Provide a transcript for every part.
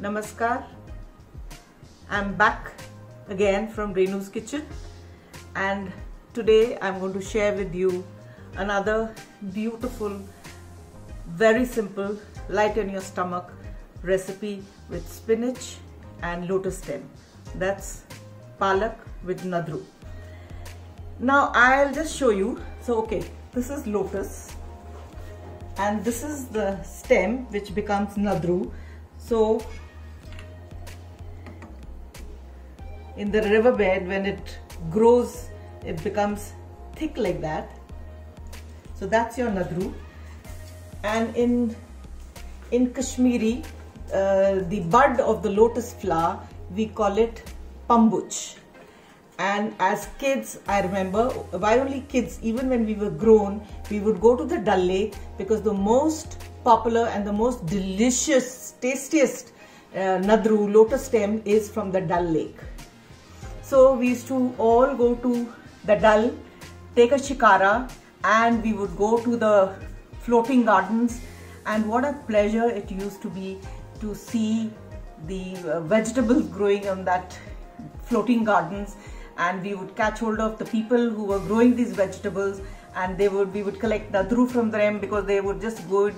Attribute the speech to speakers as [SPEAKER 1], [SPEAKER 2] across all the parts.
[SPEAKER 1] Namaskar. I'm back again from Renu's Kitchen, and today I'm going to share with you another beautiful, very simple, light on your stomach recipe with spinach and lotus stem. That's palak with nadru. Now I'll just show you. So okay, this is lotus and this is the stem which becomes nadru. So in the riverbed, when it grows, it becomes thick like that. So that's your nadru. And in Kashmiri, the bud of the lotus flower, we call it pambuch. And as kids, I remember, why only kids, even when we were grown, we would go to the Dal Lake, because the most popular and the most delicious, tastiest nadru, lotus stem, is from the Dal Lake. So we used to all go to the Dal, take a shikara, and we would go to the floating gardens. And what a pleasure it used to be to see the vegetables growing on that floating gardens. And we would catch hold of the people who were growing these vegetables, and we would collect nadru from them, because they would just go,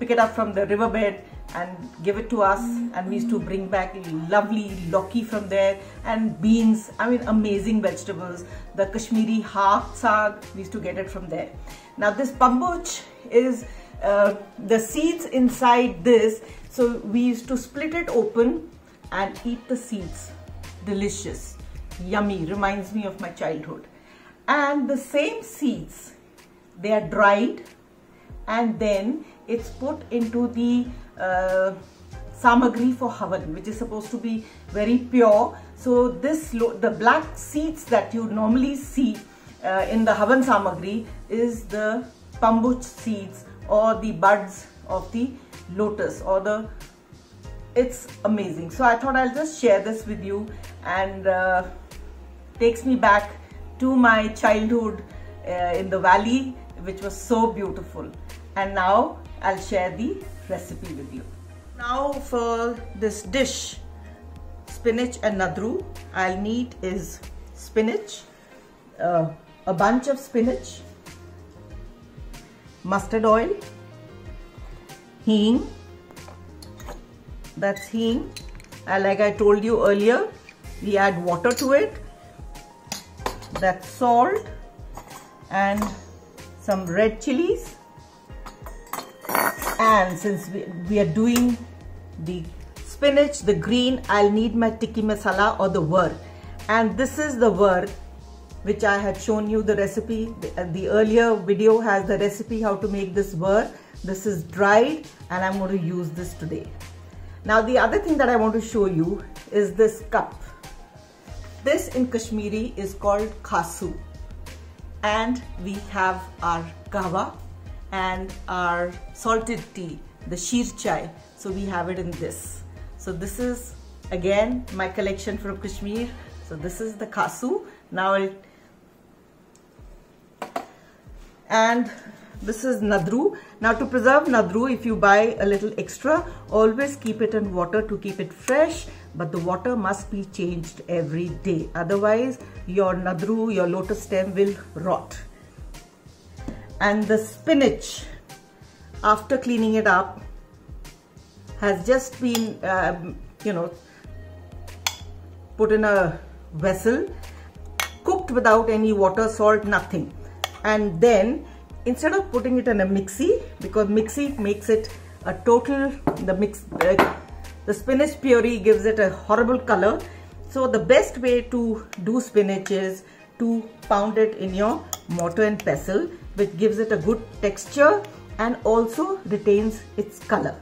[SPEAKER 1] pick it up from the riverbed and give it to us. And we used to bring back lovely lauki from there, and beans. I mean, amazing vegetables. The Kashmiri haak saag, we used to get it from there. Now this pambuch is the seeds inside this. So we used to split it open and eat the seeds. Delicious, yummy, reminds me of my childhood. And the same seeds, they are dried, and then it's put into the samagri for havan, which is supposed to be very pure. So the black seeds that you normally see in the havan samagri is the pambuch seeds, or the buds of the lotus, it's amazing. So I thought I'll just share this with you, and takes me back to my childhood in the valley, which was so beautiful. And now I'll share the recipe with you. Now for this dish, spinach and nadru, I'll need is spinach, a bunch of spinach, mustard oil, hing, that's hing. Like I told you earlier, we add water to it, that's salt, and some red chilies. And since we are doing the spinach, the green, I'll need my tikki masala, or the var. And this is the var which I had shown you the recipe. The earlier video has the recipe how to make this var. This is dried, and I'm going to use this today. Now the other thing that I want to show you is this cup. This in Kashmiri is called khasu. And we have our kahwa and our salted tea, the sheer chai. So we have it in this. So this is again my collection from Kashmir. So this is the khasu. And this is nadru. Now to preserve nadru, if you buy a little extra, always keep it in water to keep it fresh. But the water must be changed every day. Otherwise, your nadru, your lotus stem will rot. And the spinach, after cleaning it up, has just been, put in a vessel, cooked without any water, salt, nothing. And then, instead of putting it in a mixie, because mixie makes it a total, the spinach puree gives it a horrible color. So the best way to do spinach is to pound it in your mortar and pestle, which gives it a good texture and also retains its color.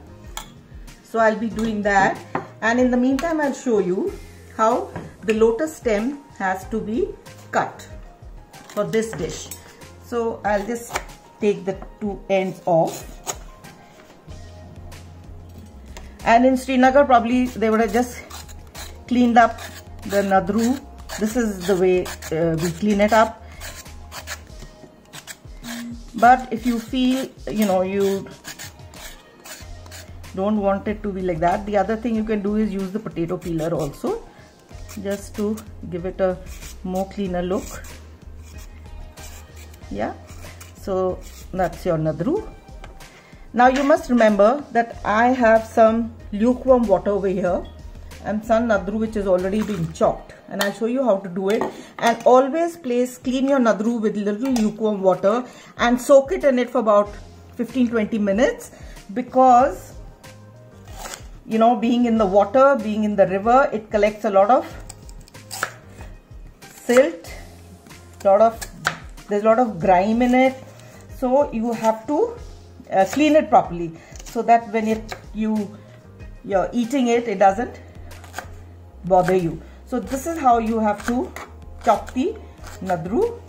[SPEAKER 1] So I'll be doing that, and in the meantime I'll show you how the lotus stem has to be cut for this dish. So I'll just take the two ends off. And in Srinagar, probably they would have just cleaned up the nadru. This is the way we clean it up. But if you feel, you don't want it to be like that. The other thing you can do is use the potato peeler also, just to give it a more cleaner look. Yeah, so that's your nadru. Now you must remember that I have some lukewarm water over here and some nadru which is already been chopped, and I'll show you how to do it. And always clean your nadru with little lukewarm water and soak it in it for about 15-20 minutes, because you know, being in the water, being in the river, it collects a lot of silt, there's a lot of grime in it, so you have to clean it properly so that when you're eating it, it doesn't bother you. So this is how you have to chop the nadru,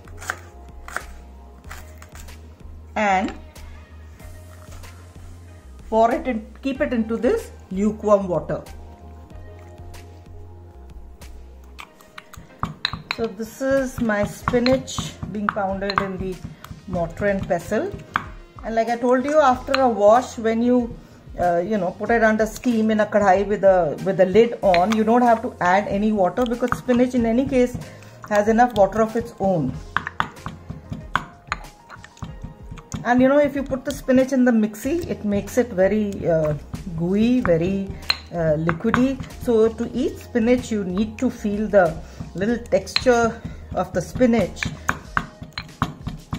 [SPEAKER 1] and pour it and keep it into this lukewarm water. So this is my spinach being pounded in the mortar and pestle, and like I told you, after a wash, when you put it under steam in a kadhai with the lid on, you don't have to add any water, because spinach in any case has enough water of its own. And you know, if you put the spinach in the mixie, it makes it very gooey, very liquidy. So to eat spinach, you need to feel the little texture of the spinach,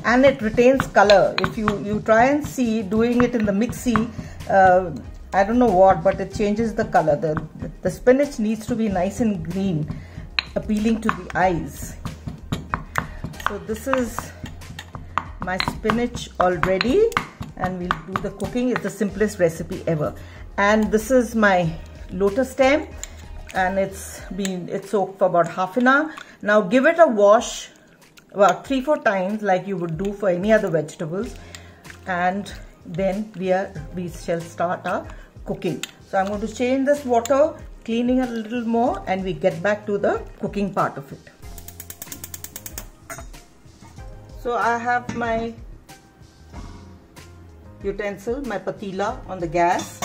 [SPEAKER 1] and it retains color. If you try and see doing it in the mixie, I don't know what, but it changes the color. The spinach needs to be nice and green, appealing to the eyes. So this is my spinach already, and we'll do the cooking. It's the simplest recipe ever. And this is my lotus stem, and it's soaked for about half an hour. Now give it a wash about 3-4 times like you would do for any other vegetables, and then we shall start our cooking. So I'm going to change this water, cleaning a little more, and we get back to the cooking part of it. So I have my utensil, my patila, on the gas,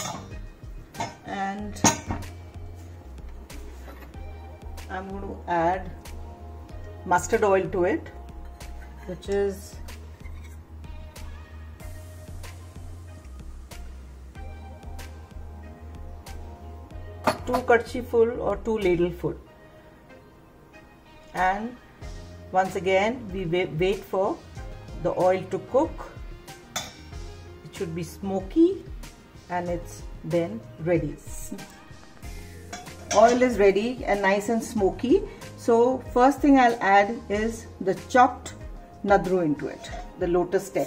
[SPEAKER 1] and I'm going to add mustard oil to it, which is two kachchi full or 2 ladle full. And once again, we wait for the oil to cook. It should be smoky, and it's then ready. Oil is ready and nice and smoky. So first thing I'll add is the chopped nadru into it, the lotus stem.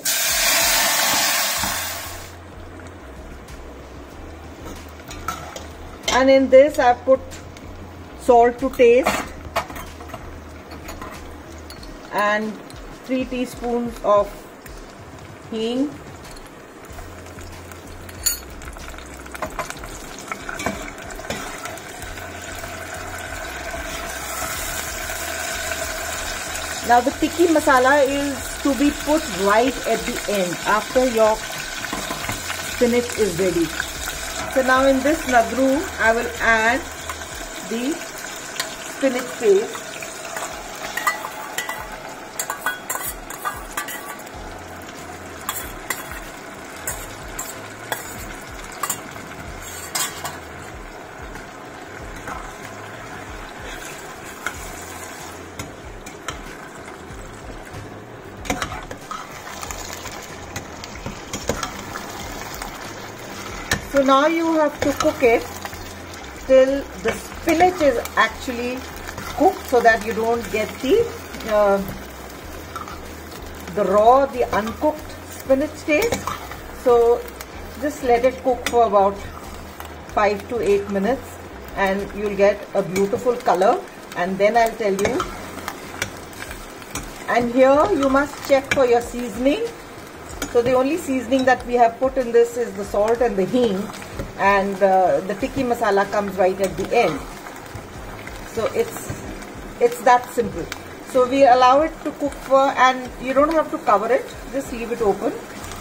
[SPEAKER 1] And in this I've put salt to taste and 3 teaspoons of hing, now the tikki masala is to be put right at the end after your spinach is ready. So now in this nadru I will add the spinach paste. So now you have to cook it till the spinach is actually cooked, so that you don't get the raw, the uncooked spinach taste. So just let it cook for about 5 to 8 minutes and you'll get a beautiful color, and then I'll tell you. And here you must check for your seasoning. So the only seasoning that we have put in this is the salt and the hing, and the tikki masala comes right at the end. So it's that simple. So we allow it to cook for, and you don't have to cover it, just leave it open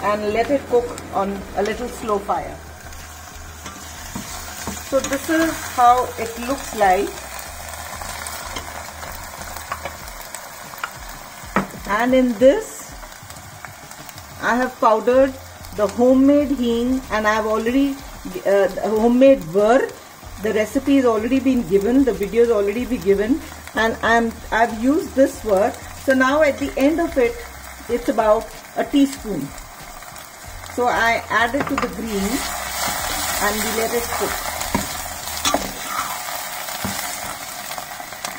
[SPEAKER 1] and let it cook on a little slow fire. So this is how it looks like. And in this, I have powdered the homemade hing, and I have already homemade wur. The recipe has already been given, the video has already been given, and I've used this wur. So now at the end of it, it's about a teaspoon. So I add it to the green and we let it cook.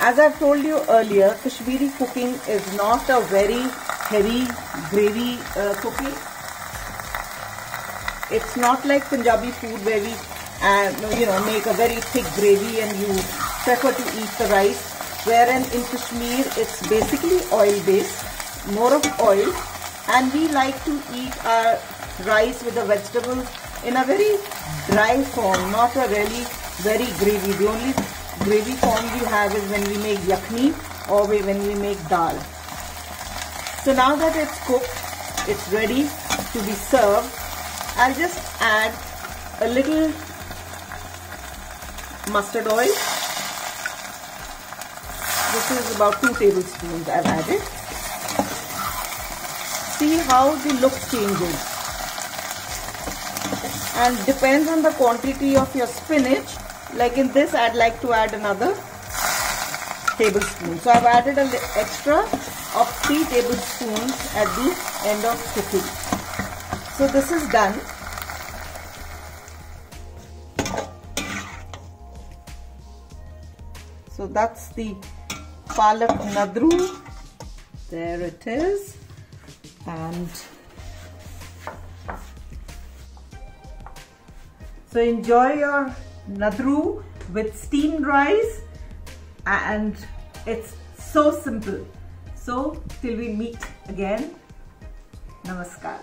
[SPEAKER 1] As I've told you earlier, Kashmiri cooking is not a very heavy gravy cooking. It's not like Punjabi food where we make a very thick gravy and you prefer to eat the rice. Wherein in Kashmir, it's basically oil based, more of oil, and we like to eat our rice with the vegetables in a very dry form, not a really very gravy. The only gravy form we have is when we make yakhni or when we make dal. So now that it's cooked, it's ready to be served. I'll just add a little mustard oil. This is about 2 tablespoons I've added. See how the look changes. And depends on the quantity of your spinach. Like in this, I'd like to add another tablespoon. So I've added an extra of 3 tablespoons at the end of cooking. So this is done. So that's the palak nadru. There it is. And so enjoy your nadru with steamed rice, and it's so simple. So till we meet again, namaskar.